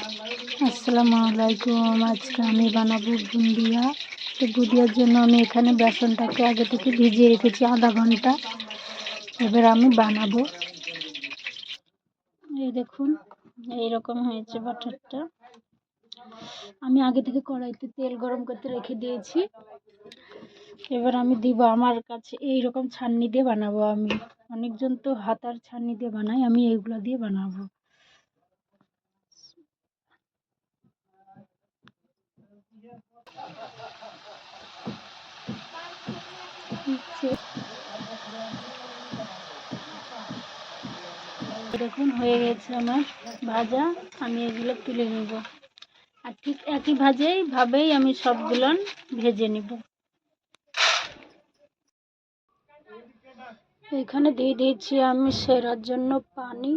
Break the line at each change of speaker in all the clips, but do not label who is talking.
আসসালামু আলাইকুম। আজকে আমি বানাবো বুন্দিয়া। তো বুন্দিয়ার জন্য আমি এখানে বেসনটাকে আগে থেকে ভিজিয়ে রেখেছি আধা ঘন্টা। এবার আমি বানাবো। এই দেখুন, এইরকম হয়েছে বাটারটা। আমি আগে থেকে কড়াইতে তেল গরম করতে রেখে দিয়েছি। এবার আমি দিব, আমার কাছে এইরকম ছান্নি দিয়ে বানাবো আমি। অনেকজন তো হাতার ছান্নি দিয়ে বানায়, আমি এইগুলো দিয়ে বানাবো। দেখুন হয়ে গেছে আমার ভাজা। আমি এগুলো তুলে নিব, আর ঠিক একই ভাবেই আমি সবগুলো ভেজে নিব। এখানে দিয়ে দিয়েছি আমি সেরার জন্য পানি,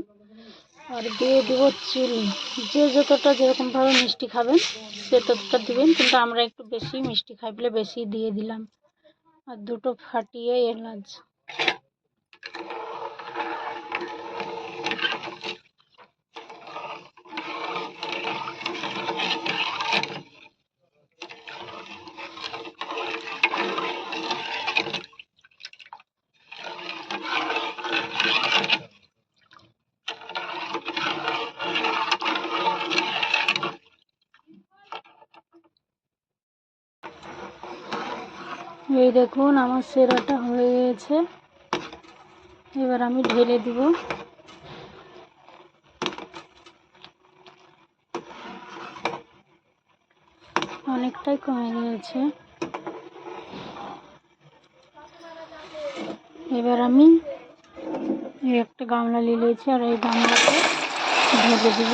আর দিয়ে দেব চিনি। যে যতটা যেরকমভাবে মিষ্টি খাবেন সে ততটা দিবেন, কিন্তু আমরা একটু বেশি মিষ্টি খাই বলে বেশি দিয়ে দিলাম। আর দুটো ফাটিয়ে এলাচ। এই দেখুন আমার সেরাটা হয়ে গেছে। এবার আমি ঢেলে দিব। অনেকটাই কমে গিয়েছে। এবার আমি একটা গামলা নিয়েছি, আর এই গামলাতে ঢেলে দিব।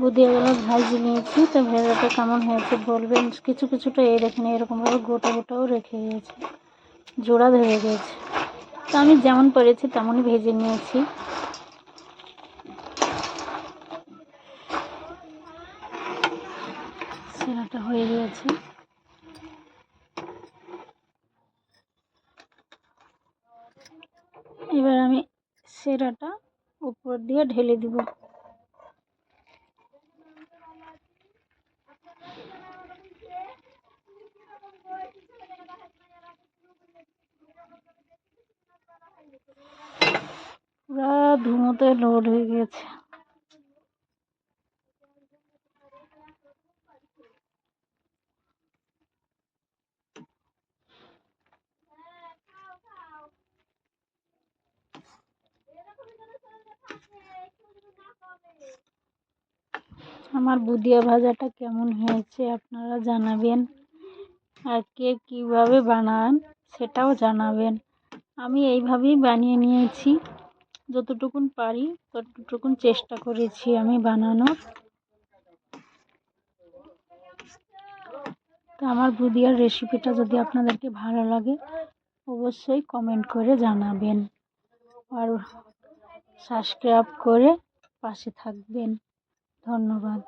বুঁদিয়াগুলো ভাজি নিয়েছি। তো ভেজাটা কেমন হয়েছে বলবেন। কিছু কিছুটা এই দেখেন এরকমভাবে গোটা গোটাও রেখে গিয়েছে, জোড়া ধরে গেছে। তো আমি যেমন পেরেছি তেমনই ভেজে নিয়েছি। সেরাটা হয়ে গিয়েছে। এবার আমি সেরাটা উপর দিয়ে ঢেলে দিব। পুরা ধুমোতে লোড হয়ে গেছে। আমার বুঁদিয়া ভাজাটা কেমন হয়েছে আপনারা জানাবেন, আর কে কীভাবে বানান সেটাও জানাবেন। আমি এইভাবেই বানিয়ে নিয়েছি, যতটুকুন পারি ততটুকুন চেষ্টা করেছি আমি বানানোর। তো আমার বুঁদিয়ার রেসিপিটা যদি আপনাদেরকে ভালো লাগে অবশ্যই কমেন্ট করে জানাবেন, আর সাবস্ক্রাইব করে পাশে থাকবেন। ধন্যবাদ।